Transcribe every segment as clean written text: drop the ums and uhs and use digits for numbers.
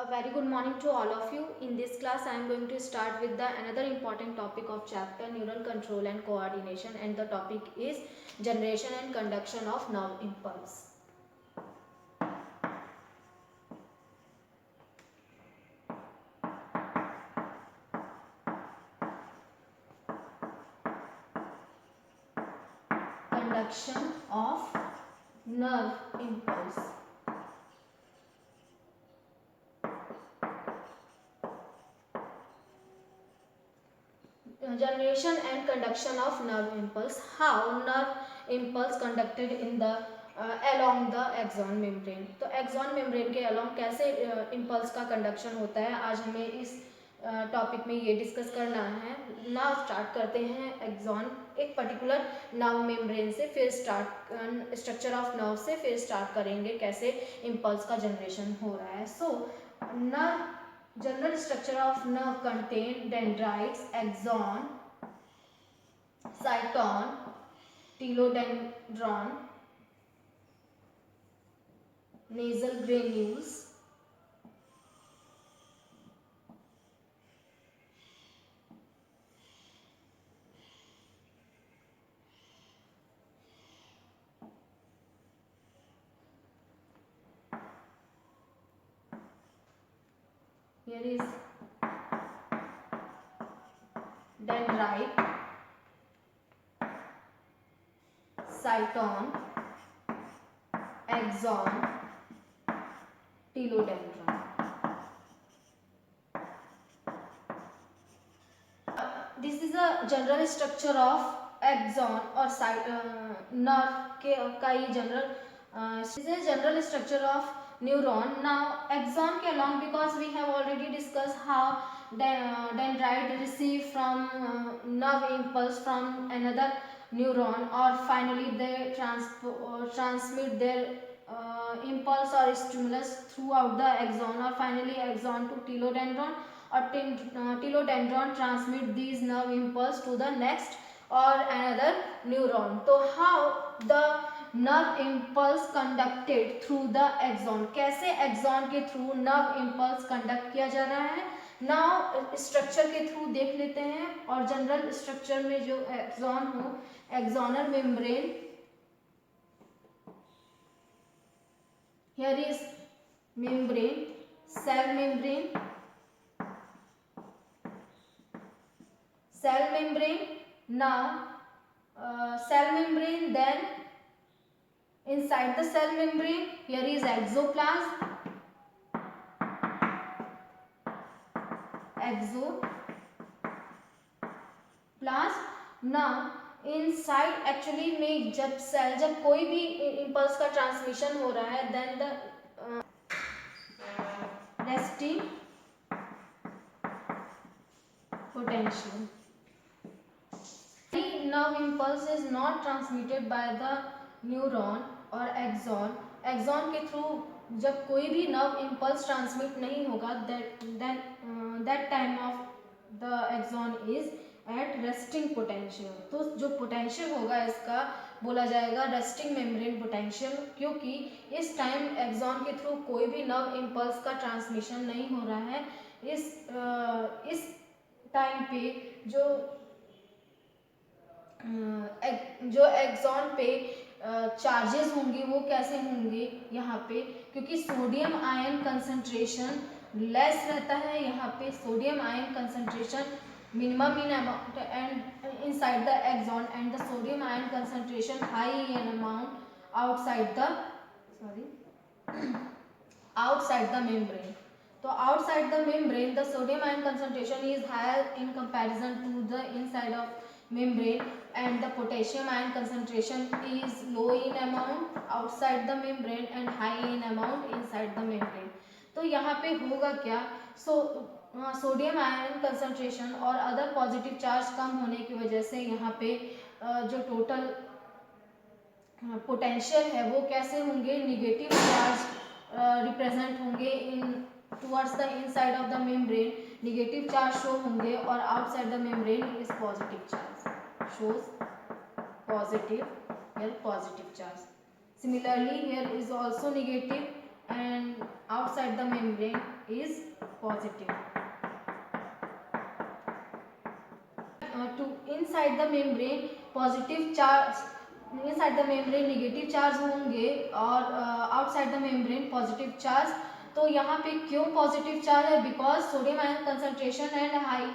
A very good morning to all of you. In this class, I am going to start with the another important topic of chapter neural control and coordination, and the topic is generation and conduction of nerve impulse. Conduction of nerve impulse. Generation and conduction of nerve impulse. How nerve impulse conducted in the along the axon membrane. तो axon membrane के along कैसे impulse का conduction होता है, आज हमें इस topic में ये डिस्कस करना है. नाउ स्टार्ट करते हैं एक्सॉन एक पर्टिकुलर नर्व मेम्ब्रेन से, फिर स्ट्रक्चर ऑफ नर्व से, फिर स्टार्ट करेंगे कैसे इम्पल्स का जनरेशन हो रहा है. So nerve general structure of nerve contain dendrites, axon, cyton, telodendron, nasal granules, here is dendrite, cyton, axon, telodendron. This is a general structure of axon or nerve का ये this is a general structure of neuron. Now axon के along, because we have already discussed how dendrite receive from nerve impulse from another neuron, or finally they transmit their impulse or stimulus throughout the axon, or finally axon to telodendron, or telodendron transmit these nerve impulse to the next or another neuron. तो how the nerve impulse conducted through the axon, कैसे axon के through nerve impulse conduct किया जा रहा है. Now structure के through देख लेते हैं, और जनरल स्ट्रक्चर में जो axon हो, axonal membrane, here is membrane, cell membrane, cell membrane. Now cell membrane, then inside the cell membrane here is exoplasm, now inside actually में जब कोई भी इम्पल्स का ट्रांसमिशन हो रहा है, then the resting potential. Nerve impulse is not transmitted by the neuron or axon. Axon के through जब कोई भी nerve impulse transmit नहीं होगा, that time of the axon is at resting potential. तो जो potential होगा इसका बोला जाएगा रेस्टिंग मेम्ब्रेन पोटेंशियल, क्योंकि इस टाइम एक्सॉन के थ्रू कोई भी नर्व इम्पल्स का ट्रांसमिशन नहीं हो रहा है. इस टाइम पे जो एक्सॉन पे चार्जेस होंगे वो कैसे होंगे यहाँ पे, क्योंकि सोडियम आयन कंसंट्रेशन लेस रहता है यहाँ पे. Sodium ion concentration minimum in amount and inside the axon, and the sodium ion concentration high in amount outside the membrane. तो outside the membrane the sodium ion concentration is higher in comparison to the inside of membrane, and the potassium ion concentration is low in amount outside the membrane and high in amount inside the membrane. तो यहाँ पे होगा क्या, sodium ion concentration और other positive charge कम होने की वजह से यहाँ पे जो टोटल पोटेंशियल है वो कैसे होंगे, निगेटिव चार्ज रिप्रेजेंट होंगे इन towards the inside of the membrane, negative charge show होंगे, और outside the membrane is positive charge shows positive charge. Similarly here is also negative and outside the membrane is positive. To inside the membrane positive charge, inside the membrane negative charge होंगे और outside the membrane positive charge. तो यहाँ पे क्यों positive charge है? Because sodium ion concentration and high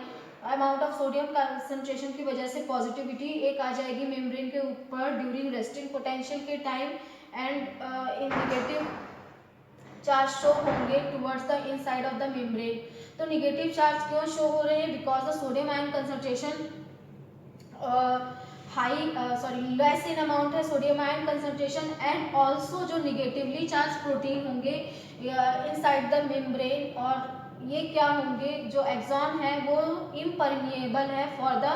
amount of sodium concentration की वजह से पॉजिटिविटी एक आ जाएगी मेम्ब्रेन के ऊपर ड्यूरिंग रेस्टिंग पोटेंशियल के time, and in negative charge show होंगे towards the inside of the membrane. तो नेगेटिव चार्ज क्यों शो हो रहे हैं? Because the sodium ion concentration less in amount है sodium ion concentration, and also जो negatively charge protein होंगे inside the membrane, और ये क्या होंगे, जो एक्सॉन है वो इम्परमिएबल है for the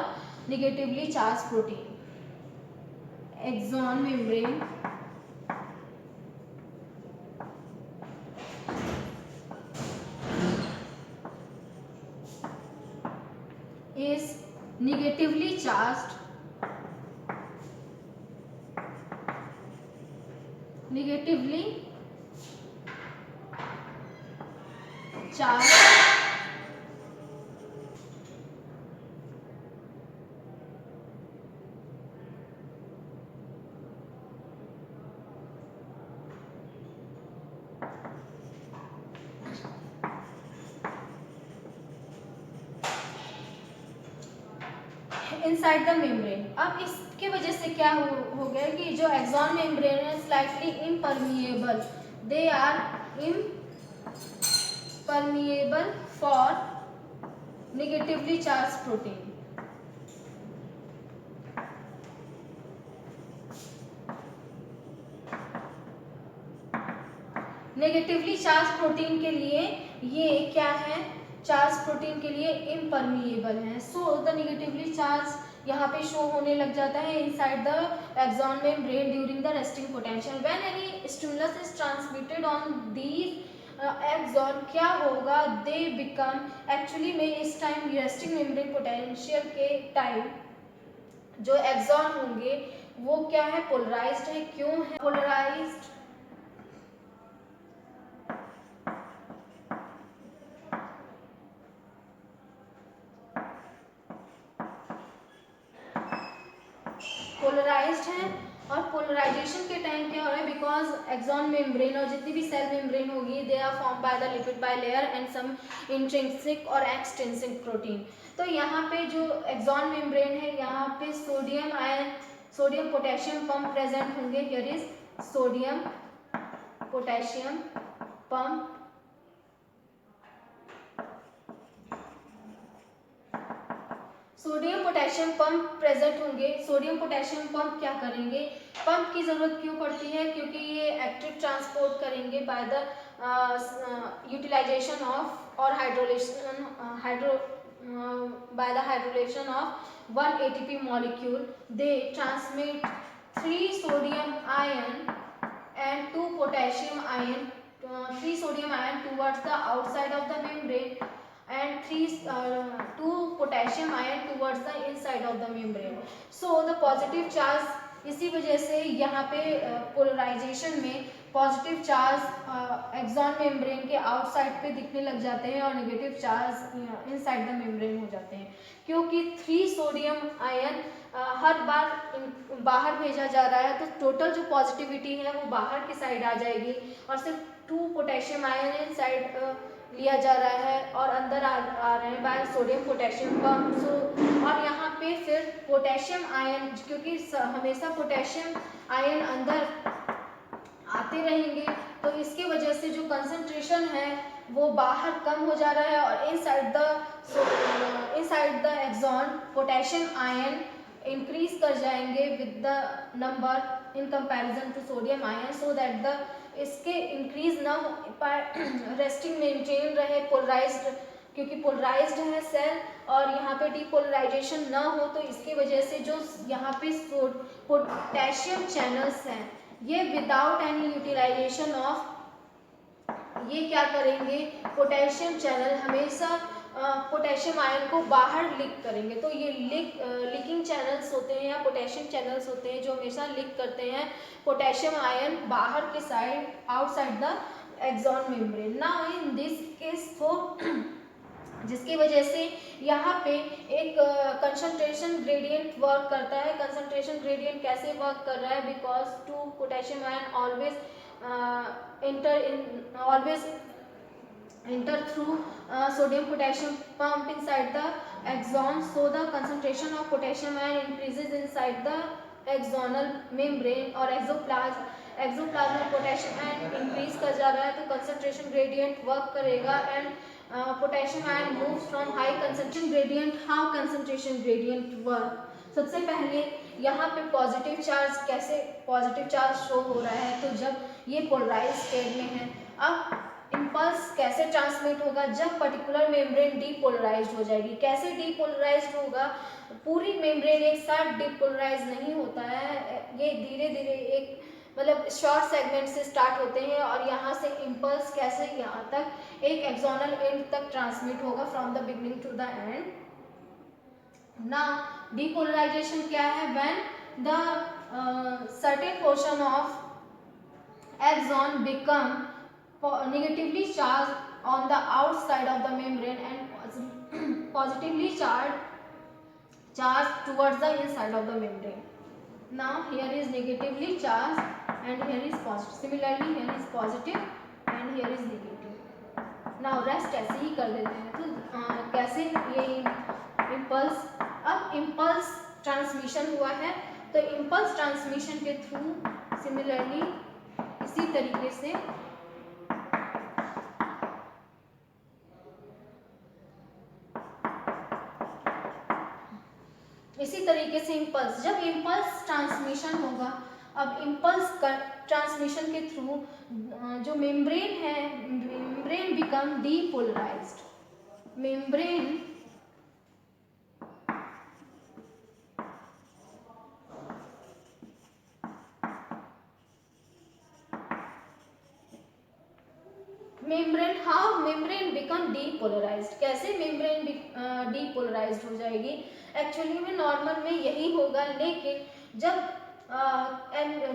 negatively charge protein. Axon membrane is negatively charged inside the membrane. अब इसके वजह से क्या हो गया कि जो एक्सॉन मेम्ब्रेन है slightly impermeable, they are impermeable for negatively charge protein. Negatively charge protein के लिए ये क्या है, चार्ज प्रोटीन के लिए इम्परमिएबल है. सो द नेगेटिवली चार्ज यहाँ पे शो होने लग जाता है inside the axon membrane during the resting potential. When any stimulus is transmitted on these axon, क्या होगा, दे बिकम, एक्चुअली में इस टाइम रेस्टिंग मेम्ब्रेन पोटेंशियल के टाइम जो एक्सॉन होंगे वो क्या है, पोलराइज्ड है. क्यों है पोलराइज्ड? पोलराइज्ड है, और पोलराइजेशन के टाइम क्या हो रहा है, बिकॉज एक्सॉन मेम्ब्रेन और जितनी भी सेल मेम्ब्रेन होगी they are form by the lipid bilayer and some intrinsic और एक्सट्रिंसिक प्रोटीन. तो यहाँ पे जो एक्सॉन मेम्ब्रेन है यहाँ पे sodium ion, sodium potassium pump present होंगे. Here is sodium potassium pump. Sodium potassium pump present होंगे. सोडियम पोटेशियम पंप क्या करेंगे, पंप की जरूरत क्यों पड़ती है, क्योंकि ये एक्टिव ट्रांसपोर्ट करेंगे बाय द यूटिलाइजेशन ऑफ और हाइड्रोलेशन by the hydrolation of 1 ATP molecule. They transmit 3 sodium ion and 2 potassium ion, 3 sodium ion towards the outside of the membrane and 2 potassium ion towards the inside of the membrane. So the positive charge, इसी वजह से यहाँ पे polarisation में positive charge axon membrane के outside पे दिखने लग जाते हैं और negative charge inside the membrane हो जाते हैं, क्योंकि 3 सोडियम आयन हर बार बाहर भेजा जा रहा है. तो टोटल जो पॉजिटिविटी है वो बाहर की साइड आ जाएगी और सिर्फ 2 पोटेशियम आयन इनसाइड लिया जा रहा है और अंदर आ रहे हैं बाय सोडियम पोटेशियम पंप. सो और यहाँ पे फिर पोटेशियम आयन, क्योंकि हमेशा पोटेशियम आयन अंदर आते रहेंगे तो इसकी वजह से जो कंसंट्रेशन है वो बाहर कम हो जा रहा है और inside the axon potassium ion increase कर जाएंगे with the number in comparison to sodium ion, so that the इसके इंक्रीज ना हो पाए, रेस्टिंग मेंटेन रहे, पोलराइज्ड, क्योंकि पोलराइज्ड है सेल और यहाँ पे डीपोलराइजेशन ना हो. तो इसकी वजह से जो यहाँ पे पोटेशियम चैनल्स हैं ये विदाउट एनी यूटिलाइजेशन ऑफ, ये क्या करेंगे, पोटेशियम चैनल हमेशा पोटेशियम आयन को बाहर लीक करेंगे. तो ये लीकिंग चैनल्स होते हैं या पोटेशियम चैनल्स होते हैं जो हमेशा लीक करते हैं पोटेशियम आयन बाहर के side, outside the axon membrane. Now in this case for जिसकी वजह से यहाँ पे एक कंसंट्रेशन ग्रेडियंट वर्क करता है। कंसंट्रेशन ग्रेडियंट कैसे वर्क कर रहा है? Because to potassium ion always enter through sodium potassium pump inside the axon, so the concentration of potassium ion increases inside the axonal membrane or exoplasm में potassium ion increase कर जा रहा है तो कंसंट्रेशन ग्रेडियंट वर्क करेगा and potassium ion moves from high concentration gradient. How concentration gradient work? सबसे पहले यहाँ पे पॉजिटिव चार्ज, कैसे पॉजिटिव चार्ज शो हो रहा है? तो जब ये पोलराइज स्टेट में है। अब इम्पल्स कैसे ट्रांसमिट होगा? जब पर्टिकुलर मेम्ब्रेन डीपोलराइज्ड हो जाएगी। कैसे डीपोलराइज्ड होगा? पूरी मेम्ब्रेन एक साथ डीपोलराइज नहीं होता है, ये धीरे धीरे एक मतलब शॉर्ट सेगमेंट से स्टार्ट होते हैं और यहाँ से इम्पल्स कैसे यहाँ तक एक एक्सोनल एंड तक ट्रांसमिट होगा from the beginning to the end. Now depolarisation क्या है? When the certain portion of axon become negatively charged on the outside of the membrane and positively charged towards the inside of the membrane. Now here is negatively charged and here is positive. Similarly here is positive and here is negative. Now rest ऐसे ही कर देते हैं। तो कैसे ये impulse, अब impulse transmission हुआ है तो इम्पल्स ट्रांसमिशन के थ्रू सिमिलरली इसी तरीके से इम्पल्स, जब इम्पल्स ट्रांसमिशन होगा, अब इम्पल्स ट्रांसमिशन के थ्रू जो मेम्ब्रेन है, membrane become depolarised. Membrane how membrane become depolarised? कैसे मेम्ब्रेन डीपोलराइज्ड हो जाएगी? एक्चुअली में नॉर्मल में यही होगा, लेकिन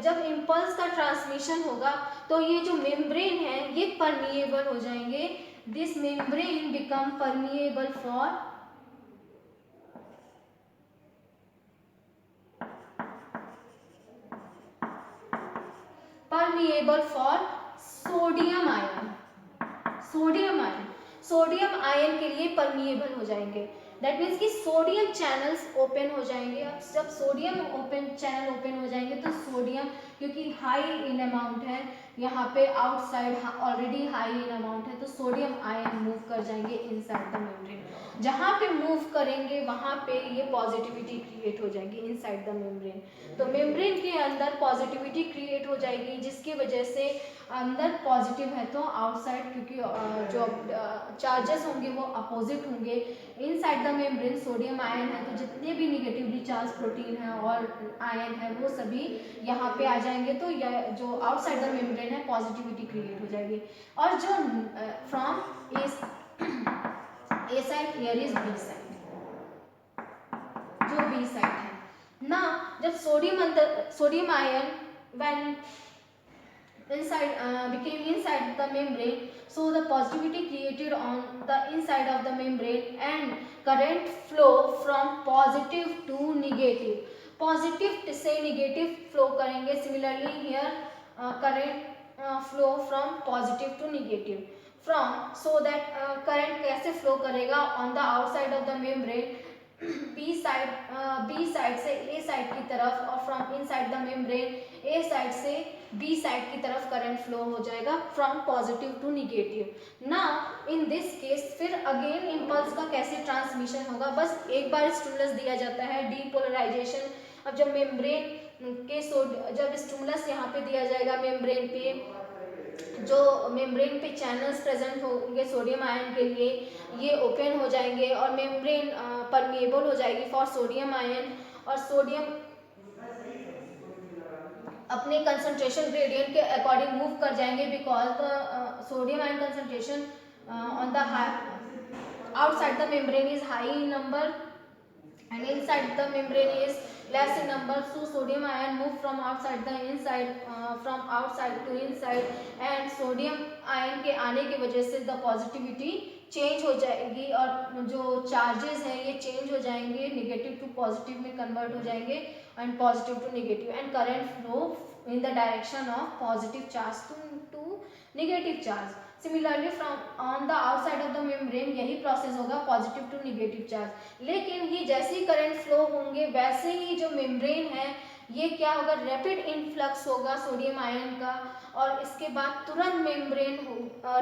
जब इम्पल्स का ट्रांसमिशन होगा तो ये जो मेम्ब्रेन है ये परमिएबल हो जाएंगे। This membrane become permeable for sodium ion. Sodium ion के लिए परमिएबल हो जाएंगे। दैट मीन्स कि सोडियम चैनल्स ओपन हो जाएंगे। अब जब सोडियम चैनल ओपन हो जाएंगे तो सोडियम क्योंकि हाई इन अमाउंट है, यहाँ पे outside already high in amount है, तो सोडियम आयन मूव कर जाएंगे इनसाइड द मेम्ब्रेन। जहाँ पे मूव करेंगे वहाँ पे ये पॉजिटिविटी क्रिएट हो जाएगी इनसाइड द मेम्ब्रेन। तो मेम्ब्रेन के अंदर पॉजिटिविटी क्रिएट हो जाएगी, जिसकी वजह से अंदर पॉजिटिव है तो आउटसाइड क्योंकि जो चार्जेस होंगे वो अपोजिट होंगे। Inside the membrane sodium ion है तो जितने भी निगेटिवली चार्ज प्रोटीन है और आयन है वो सभी यहाँ पे आ जाएंगे, तो जो आउटसाइड द मेम्ब्रेन है पॉजिटिविटी क्रिएट हो जाएगी। और जो from A side here is B side, जो बी साइड है ना, जब sodium ion when became inside the membrane, so the positivity created on the inside of the membrane and current flow from positive to negative, positive से negative flow करेंगे। similarly here current flow from positive to negative from, so that current कैसे flow करेगा on the outside of the membrane B side से A side की तरफ और from inside the membrane A side से B side की तरफ current flow हो जाएगा from positive to negative. Now in this case फिर अगेन इम्पल्स का कैसे ट्रांसमिशन होगा? बस एक बार स्टिमुलस दिया जाता है, डीपोलराइजेशन। अब जब मेम्ब्रेन के जब स्टिमुलस यहाँ पे दिया जाएगा मेम्ब्रेन पे, जो मेम्ब्रेन पे चैनल्स प्रेजेंट होंगे सोडियम आयन के लिए ये ओपन हो जाएंगे और मेम्ब्रेन परमिएबल हो जाएगी फॉर सोडियम आयन, और सोडियम अपने कंसंट्रेशन ग्रेडियंट के अकॉर्डिंग मूव कर जाएंगे because the sodium ion concentration on the outside the membrane is high in number and inside the membrane is less in number, so sodium ion move from outside the inside, from outside to inside, and sodium ion के आने की वजह से the positivity change हो जाएगी और जो charges हैं ये चेंज हो जाएंगे, नेगेटिव टू पॉजिटिव में कन्वर्ट हो जाएंगे and positive to negative, and current flow in the direction of positive charge to negative charge. Similarly from on the outside of the membrane यही प्रोसेस होगा, positive to negative charge. लेकिन ये जैसे ही current flow होंगे वैसे ही जो membrane है ये क्या होगा, रैपिड इनफ्लक्स होगा सोडियम आयन का, और इसके बाद तुरंत मेम्ब्रेन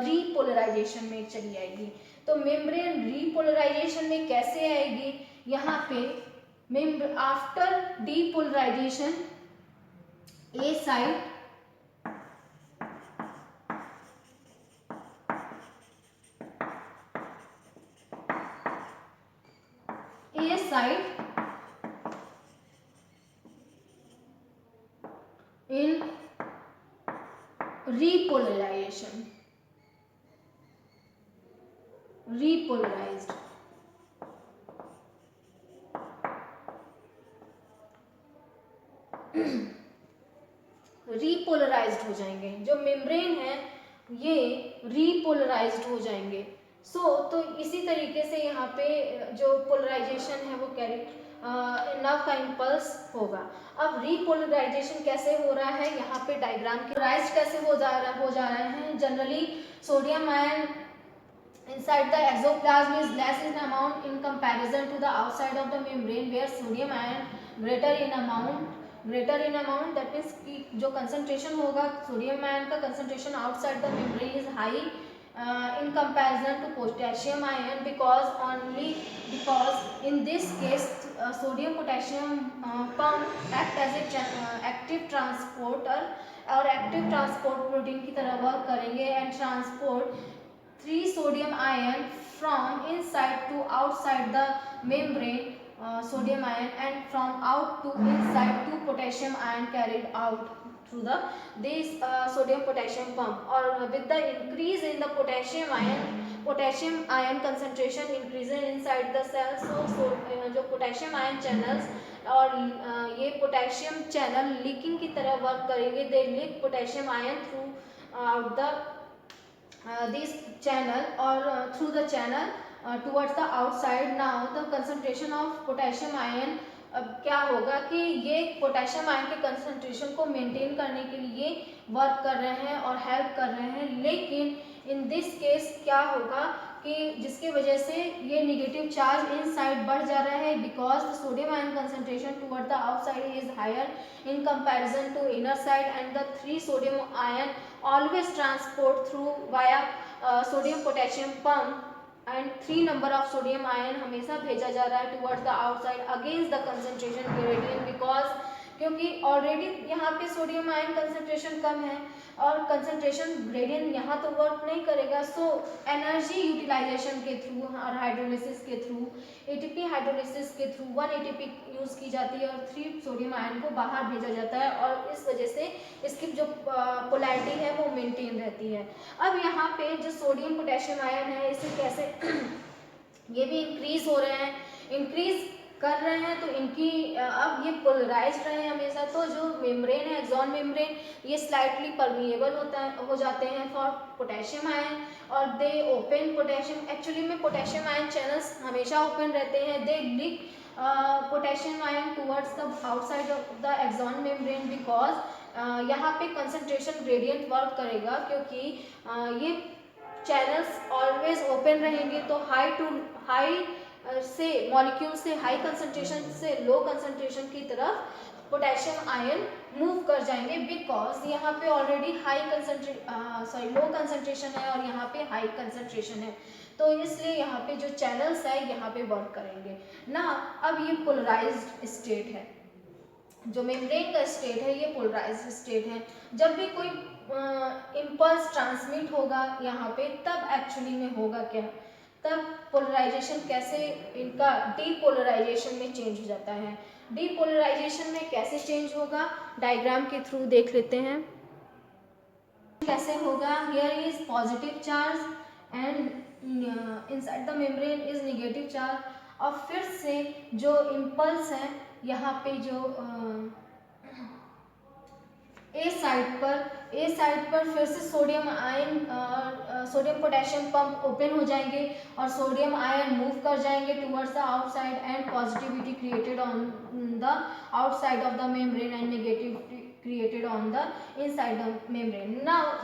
रीपोलराइजेशन में चली आएगी. तो मेम्ब्रेन रीपोलराइजेशन में कैसे आएगी, यहाँ पे after depolarisation A side in repolarized. Repolarised हो जाएंगे, जो मेम्ब्रेन है ये रीपोलराइज्ड हो जाएंगे. तो इसी तरीके से यहाँ पे जो पोलराइजेशन है वो कैरी नर्व का इम्पल्स होगा. अब रीपोलराइजेशन कैसे हो रहा है, यहाँ पे डायग्राम के पोलराइज कैसे हो जा रहे हैं. Generally sodium ion inside the exoplasm is less in amount in comparison to the outside of the membrane, where sodium ion greater in amount. That means कि जो concentration होगा सोडियम आयन का concentration outside the membrane is high in comparison to potassium ion, because in this case sodium potassium pump act as a active transporter और active transport protein की तरह work करेंगे and transport 3 sodium ion from inside to outside the membrane, sodium ion, and from out to inside 2 potassium ion carried out through this sodium potassium pump. Or with the increase in the potassium ion concentration increases inside the cell, so जो potassium ion channels और ये potassium channel leaking की तरह work करेंगे. they leak potassium ion through out the this channel or through the channel towards the outside. Now the concentration of potassium ion, अब क्या होगा कि ये पोटेशियम आयन के कंसंट्रेशन को मेंटेन करने के लिए वर्क कर रहे हैं और हेल्प कर रहे हैं. लेकिन इन दिस केस क्या होगा कि जिसकी वजह से ये नेगेटिव चार्ज इनसाइड बढ़ जा रहा है, because the sodium ion concentration toward the outside is higher in comparison to inner side, and the 3 sodium ion always transport through via sodium potassium pump, and 3 number of sodium ion हमेशा भेजा जा रहा है towards the outside against the concentration gradient, because क्योंकि already यहाँ पे sodium ion concentration कम है और कंसंट्रेशन ग्रेडियंट यहाँ तो वर्क नहीं करेगा. सो एनर्जी यूटिलाइजेशन के थ्रू और हाइड्रोलिसिस के थ्रू, एटीपी हाइड्रोलिसिस के थ्रू 1 एटीपी यूज़ की जाती है और 3 सोडियम आयन को बाहर भेजा जाता है, और इस वजह से इसकी जो पोलैरिटी है वो मेंटेन रहती है. अब यहाँ पे जो सोडियम पोटेशियम आयन है इसे कैसे ये भी इंक्रीज हो रहे हैं, इंक्रीज कर रहे हैं, तो इनकी अब ये पोलराइज्ड रहे हैं हमेशा. तो जो मेम्ब्रेन है एक्सॉन मेम्ब्रेन ये स्लाइटली परमिएबल हो जाते हैं फॉर पोटेशियम आयन, और दे ओपन पोटेशियम, एक्चुअली में पोटेशियम आयन चैनल्स हमेशा ओपन रहते हैं. They leak potassium ion towards the outside of the axon membrane, because यहाँ पे कंसंट्रेशन ग्रेडियंट वर्क करेगा, क्योंकि ये चैनल्स ऑलवेज ओपन रहेंगे. तो हाई से मॉलिक्यूल से हाई कंसंट्रेशन से लो कंसंट्रेशन की तरफ पोटेशियम आयन मूव कर जाएंगे, बिकॉज यहाँ पे ऑलरेडी लो कंसंट्रेशन है और यहाँ पे हाई कंसंट्रेशन है. तो इसलिए यहाँ पे जो चैनल्स है यहाँ पे वर्क करेंगे ना. अब ये पोलराइज्ड स्टेट है, जो मेम्ब्रेन का स्टेट है ये पोलराइज्ड स्टेट है. जब भी कोई इम्पल्स ट्रांसमिट होगा यहाँ पे, तब एक्चुअली में होगा क्या, तब पोलराइजेशन कैसे इनका डीपोलराइजेशन में चेंज हो जाता है. डीपोलराइजेशन में कैसे चेंज होगा डायग्राम के थ्रू देख लेते हैं कैसे होगा. Here is positive charge and inside the membrane is negative charge. और फिर से जो इम्पल्स है यहाँ पे जो ए साइड पर फिर से sodium ion sodium potassium pump open हो जाएंगे और सोडियम आयन मूव कर जाएंगे towards the outside and positivity created on the outside of the membrane and negativity created on the inside the membrane. Now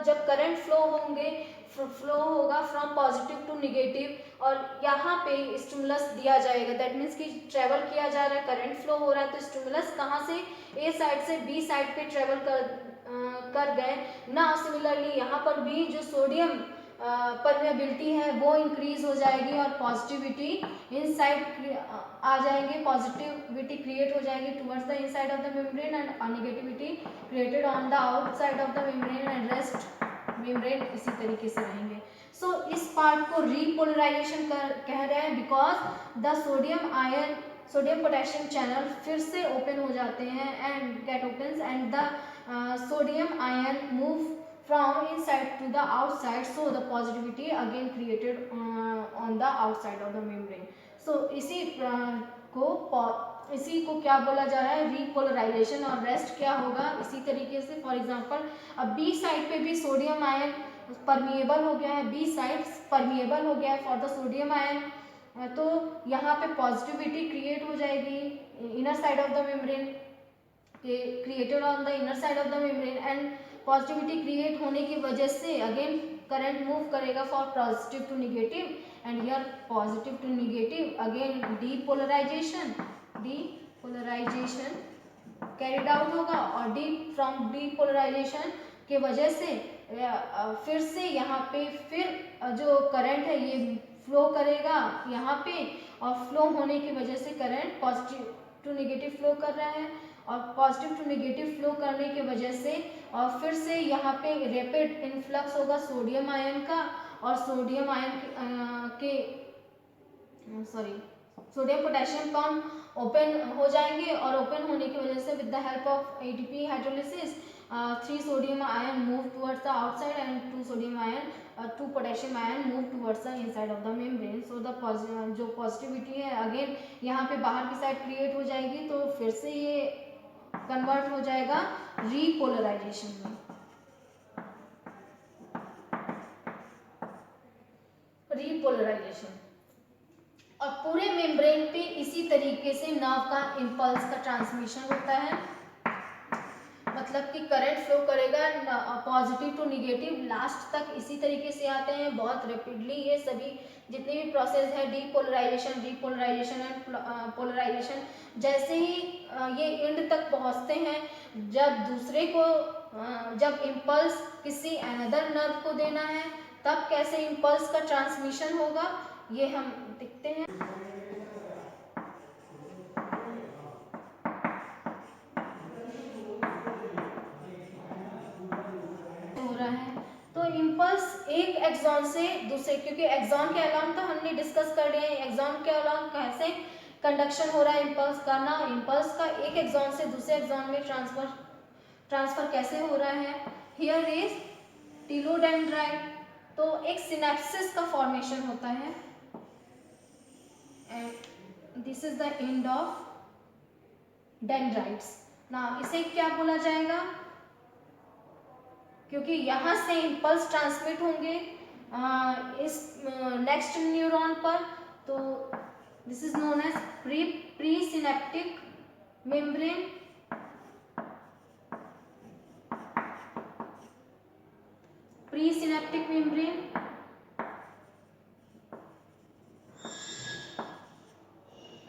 जब current flow होगा from positive to negative और यहाँ पे स्टिमुलस दिया जाएगा, that means कि ट्रेवल किया जा रहा है, करंट फ्लो हो रहा है, तो स्टिमुलस कहाँ से ए साइड से बी साइड पे ट्रेवल कर गए ना। सिमिलरली यहाँ पर भी जो सोडियम परमेबिलिटी है वो इंक्रीज हो जाएगी और पॉजिटिविटी इनसाइड आ जाएंगे, पॉजिटिविटी क्रिएट हो जाएगी towards the inside of the membrane and negativity created on the outside of the membrane and rest membrane इसी तरीके से रहेंगे। सो इस पार्ट को रीपोलराइजेशन कह रहे हैं because the sodium potassium channel फिर से ओपन हो जाते हैं and gate opens and the sodium ion move from inside to the outside, so the positivity again created on the outside of the membrane. So इसी को क्या बोला जा रहा है, रीपोलराइजेशन। और रेस्ट क्या होगा इसी तरीके से। फॉर एग्जांपल अब बी साइड पे भी सोडियम आयन परमिएबल हो गया है, बी साइड परमिएबल हो गया है फॉर द सोडियम आयन, तो यहाँ पे पॉजिटिविटी क्रिएट हो जाएगी inner side of the membrane, created on the inner side of the membrane and positivity create होने की वजह से अगेन करंट मूव करेगा for positive to negative and here positive to negative again depolarization carried out होगा और from depolarisation के वजह से फिर से यहाँ पे फिर जो करंट है ये फ्लो करेगा यहाँ पे और फ्लो होने की वजह से current positive to negative flow कर रहा है और पॉजिटिव टू निगेटिव फ्लो करने की वजह से और फिर से यहाँ पे रैपिड इन्फ्लक्स होगा सोडियम आयन का और सोडियम पोटेशियम पंप ओपन हो जाएंगे और ओपन होने की वजह से with the help of ATP hydrolysis 3 sodium ion move towards the outside and 2 potassium ion move towards the inside of the membrane. So the जो पॉजिटिविटी है अगेन यहाँ पे बाहर की साइड क्रिएट हो जाएगी तो फिर से ये कन्वर्ट हो जाएगा रीपोलराइजेशन में। रीपोलराइजेशन और पूरे मेम्ब्रेन पे इसी तरीके से नर्व का इम्पल्स का ट्रांसमिशन होता है, मतलब कि करंट फ्लो करेगा पॉजिटिव टू निगेटिव लास्ट तक इसी तरीके से आते हैं बहुत रैपिडली। ये सभी जितने भी प्रोसेस है डीपोलराइजेशन एंड पोलराइजेशन, जैसे ही ये एंड तक पहुंचते हैं जब इम्पल्स किसी अनदर नर्व को देना है तब कैसे इम्पल्स का ट्रांसमिशन होगा ये हम देखते हैं। तो इम्पल्स एक एक्सॉन से दूसरे, क्योंकि एक्सॉन के अलावा तो हमने डिस्कस कर लिया है एक्सॉन के अलावा कैसे कंडक्शन हो रहा है इम्पल्स का ना, इम्पल्स का एक एक्सॉन से दूसरे एक्सॉन में ट्रांसफर कैसे हो रहा है। हियर इज टीलोडेंड्राइट, तो एक सिनेप्सिस का फॉर्मेशन होता है and this is the end of dendrites. ना इसे क्या बोला जाएगा, क्योंकि यहाँ से इम्पल्स ट्रांसमिट होंगे इस नेक्स्ट न्यूरॉन पर, तो this is known as pre synaptic membrane. Pre synaptic membrane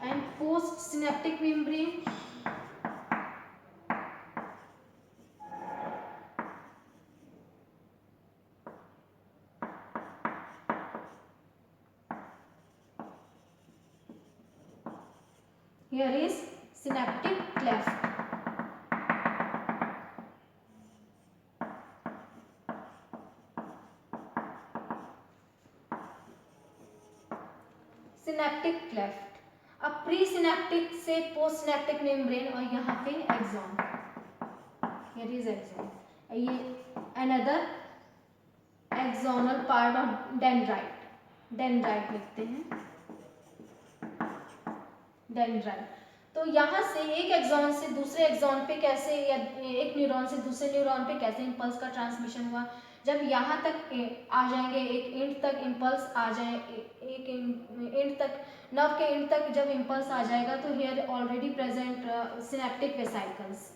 and post synaptic membrane. Here is synaptic cleft. Synaptic cleft, अब प्री सिनेप्टिक से पोस्ट सिनेप्टिक मेम्ब्रेन और यहाँ पे एक्सॉन, here is एक्सॉन, ये another axonal part of dendrite लिखते हैं। Dendrite. तो यहाँ से एक एक्सॉन से दूसरे एक्सॉन पे कैसे, या एक न्यूरॉन से दूसरे न्यूरॉन पे कैसे इम्पल्स का ट्रांसमिशन हुआ। जब यहाँ तक आ जाएंगे, एक एंड तक इम्पल्स आ जाए, एक एंड तक, नर्व के एंड तक जब इम्पल्स आ जाएगा तो here already present synaptic vesicles,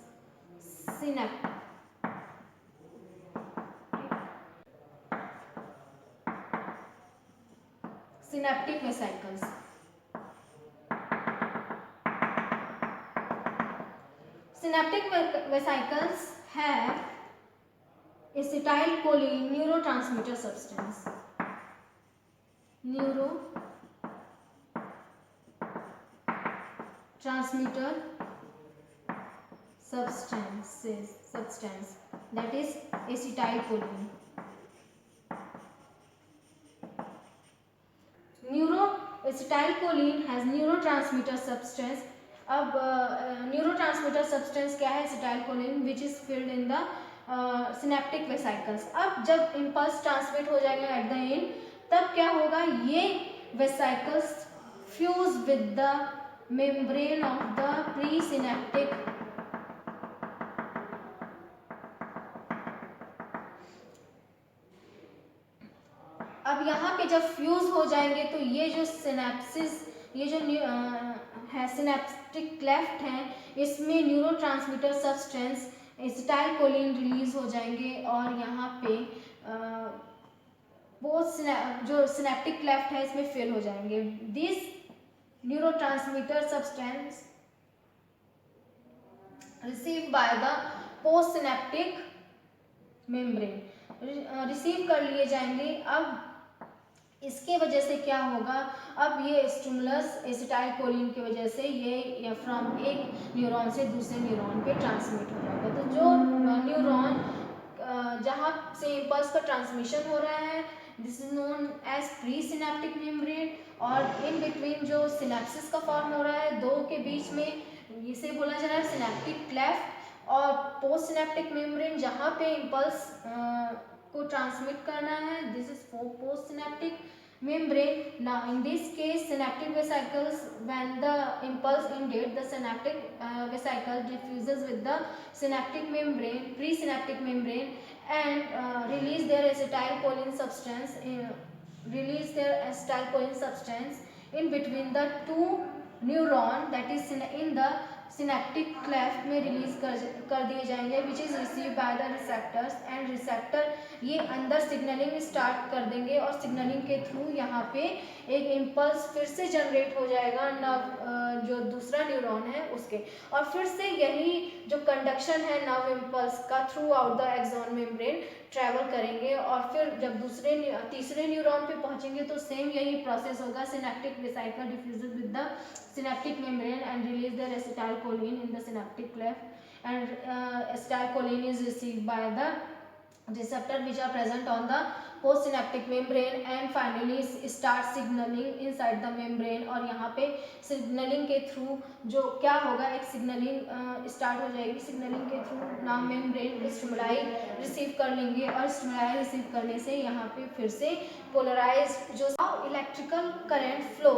synaptic vesicles. Synaptic vesicles have acetylcholine neurotransmitter substance. Neurotransmitter substance that is acetylcholine. Acetylcholine has neurotransmitter substance. अब न्यूरोट्रांसमीटर सब्सटेंस क्या है, acetylcholine, which is filled in the synaptic vesicles. अब जब impulse transmit हो जाएगा at the end, तब क्या होगा, ये vesicles fuse with the membrane of the pre synaptic अब यहाँ पे जब फ्यूज हो जाएंगे तो ये जो सिनेप्सिस, ये जो है सिनेप्टिक क्लेफ्ट है, इसमें न्यूरोट्रांसमीटर सब्सटेंस एसिटाइलकोलिन रिलीज हो जाएंगे और यहाँ पे वो जो सिनेप्टिक क्लेफ्ट है इसमें फिल हो जाएंगे। This neurotransmitter substance receive by the post synaptic membrane, receive कर लिए जाएंगे। अब इसके वजह से क्या होगा, अब ये स्टिमुलस एसिटाइलकोलिन की वजह से ये फ्रॉम एक न्यूरॉन से दूसरे न्यूरॉन पे ट्रांसमिट हो जाएगा। तो जो न्यूरॉन जहाँ से इम्पल्स का ट्रांसमिशन हो रहा है, this is known as pre synaptic membrane, और इन बिटवीन जो सिनेप्सिस का फॉर्म हो रहा है दो के बीच में, इसे बोला जा रहा है सिनेप्टिक क्लेफ्ट। और पोस्ट सिनेप्टिक मेम्ब्रेन जहाँ पे इम्पल्स को ट्रांसमिट करना है, this is post synaptic membrane. Now in this case synaptic vesicles, when the impulse ended, the synaptic vesicle diffuses with the synaptic membrane, presynaptic membrane, and release their acetylcholine substance in between the two neuron, that is in the synaptic cleft में release कर दिए जाएंगे, which is receive by the receptors, and receptor ये अंदर signalling start कर देंगे और signalling के थ्रू यहाँ पे एक इम्पल्स फिर से जनरेट हो जाएगा नर्व जो दूसरा न्यूरॉन है उसके, और फिर से यही जो कंडक्शन है नर्व इम्पल्स का throughout the axon membrane travel करेंगे, और फिर जब तीसरे न्यूरॉन पे पहुंचेंगे तो सेम यही प्रोसेस होगा। Synaptic vesicle diffuses with the synaptic membrane and release their acetylcholine in the synaptic cleft, and acetylcholine is received by the receptor which are present on the postsynaptic membrane, and finally start signaling inside the membrane। और यहाँ पे signalling के through जो क्या होगा, एक signalling start हो जाएगी, सिग्नलिंग के थ्रू ना मेम्ब्रेन स्टिमुलाई रिसीव कर लेंगे, और स्टिमुलाई रिसीव करने से यहाँ पे फिर से पोलराइज्ड जो electrical current flow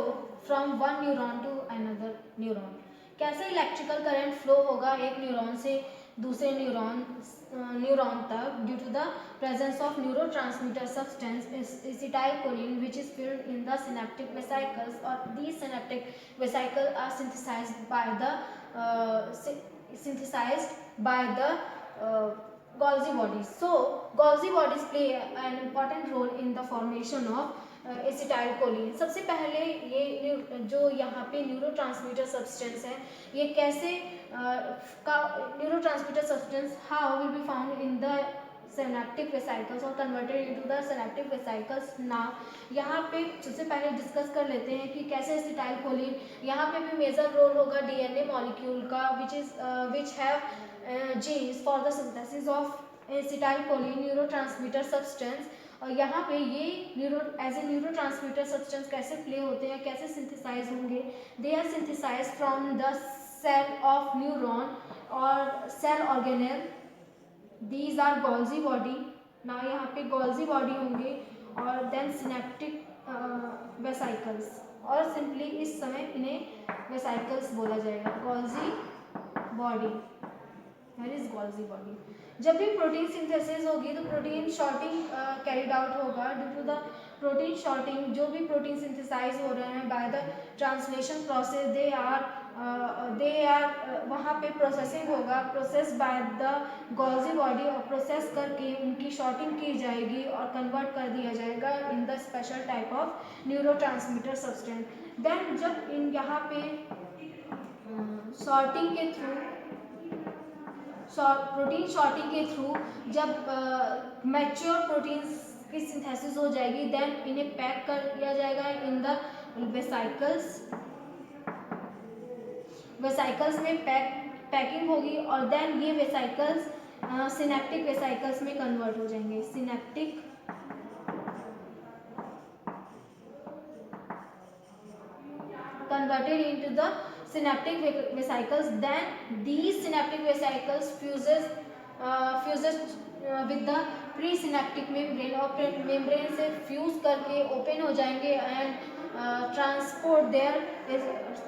from one neuron to another neuron. कैसे इलेक्ट्रिकल करंट फ्लो होगा एक न्यूरॉन से दूसरे न्यूरॉन तक, due to the presence of neurotransmitter substance acetylcholine which is filled in the synaptic vesicles, or these synaptic vesicles are synthesized by the Golgi bodies. So Golgi bodies play an important role in the formation of acetylcholine. सबसे पहले ये जो यहाँ पे neurotransmitter substance है, ये कैसे neurotransmitter substance how will be found in the synaptic vesicles और converted into the synaptic vesicles. Now यहाँ पे सबसे पहले डिस्कस कर लेते हैं कि कैसे एसिटाइलकोलिन, यहाँ पे भी मेजर रोल होगा डीएनए मॉलिक्यूल का, which have genes for the synthesis of acetylcholine neurotransmitter substance. और यहाँ पे ये एज ए न्यूरोट्रांसमीटर सब्सटेंस कैसे प्ले होते हैं, कैसे सिंथेसाइज होंगे, they are synthesise from the cell of neuron और cell organelle, these are Golgi body. ना यहाँ पे गोल्जी बॉडी होंगे, और देन सिनेप्टिक वेसिकल्स, और सिंपली इस समय इन्हें वेसाइकल्स बोला जाएगा। Golgi body, where is Golgi body. जब भी प्रोटीन सिंथेसिस होगी तो प्रोटीन शॉर्टिंग कैरिड आउट होगा। Due to the protein sorting, जो भी प्रोटीन सिंथेसाइज हो रहे हैं by the translation process, they are वहाँ पे प्रोसेसिंग होगा, process by the Golgi body, और प्रोसेस करके उनकी शॉर्टिंग की जाएगी और कन्वर्ट कर दिया जाएगा in the special type of neurotransmitter substance. Then जब इन यहाँ पे शॉर्टिंग के थ्रू, प्रोटीन शॉर्टिंग के थ्रू जब मैच्योर प्रोटीन्स की सिंथेसिस हो जाएगी, देन इन्हें पैक कर दिया जाएगा इन द वेसाइकल्स। वेसाइकल्स में पैकिंग होगी और देन ये वेसाइकल्स सिनेप्टिक वेसाइकल्स में कन्वर्ट हो जाएंगे। Synaptic converted into the synaptic vesicles, then these synaptic vesicles fuses with the presynaptic membrane, और मेम्ब्रेन से फ्यूज करके ओपन हो जाएंगे and transport their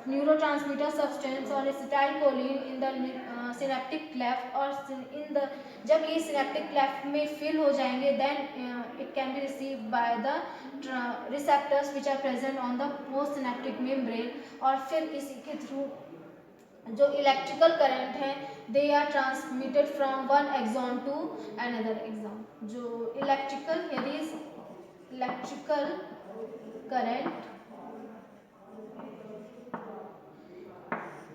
neurotransmitter substance और acetylcholine in the synaptic cleft, और इन द जब ये सिनेप्टिक क्लेफ्ट में फिल हो जाएंगे then it can be received by the receptors which are present on the post synaptic membrane, और फिर इसी के थ्रू जो इलेक्ट्रिकल करंट है they are transmitted from one axon to another axon. जो electrical here is electrical current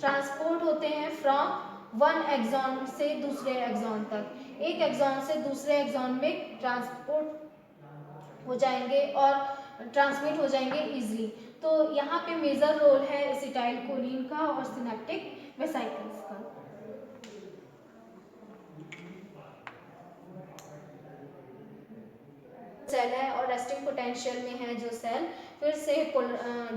transport होते हैं from one axon से दूसरे एक्सॉन तक, एक एक्सॉन से दूसरे एक्सॉन में ट्रांसपोर्ट हो जाएंगे और ट्रांसमिट हो जाएंगे इजीली। तो यहाँ पे मेजर रोल है एसिटाइलकोलिन का और सिनेप्टिक वेसाइकल्स का। सेल है और रेस्टिंग पोटेंशियल में है जो सेल, फिर से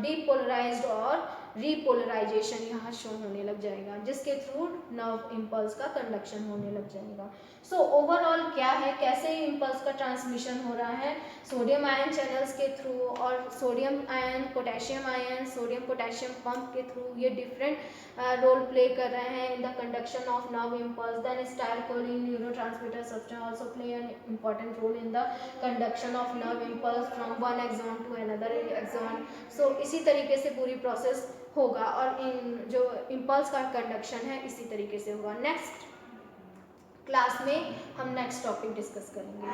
डीपोलराइज्ड और रीपोलराइजेशन यहाँ शो होने लग जाएगा, जिसके थ्रू नर्व इम्पल्स का कंडक्शन होने लग जाएगा। सो ओवरऑल क्या है, कैसे इम्पल्स का ट्रांसमिशन हो रहा है, सोडियम आयन चैनल्स के थ्रू और sodium ion sodium potassium pump के थ्रू ये डिफरेंट रोल प्ले कर रहे हैं in the conduction of nerve impulse. Then acetylcholine neurotransmitter substance also play an important role in the conduction of nerve impulse from one axon to another axon. So इसी तरीके से पूरी process होगा और इन जो इम्पल्स का कंडक्शन है इसी तरीके से होगा। नेक्स्ट क्लास में हम नेक्स्ट टॉपिक डिस्कस करेंगे।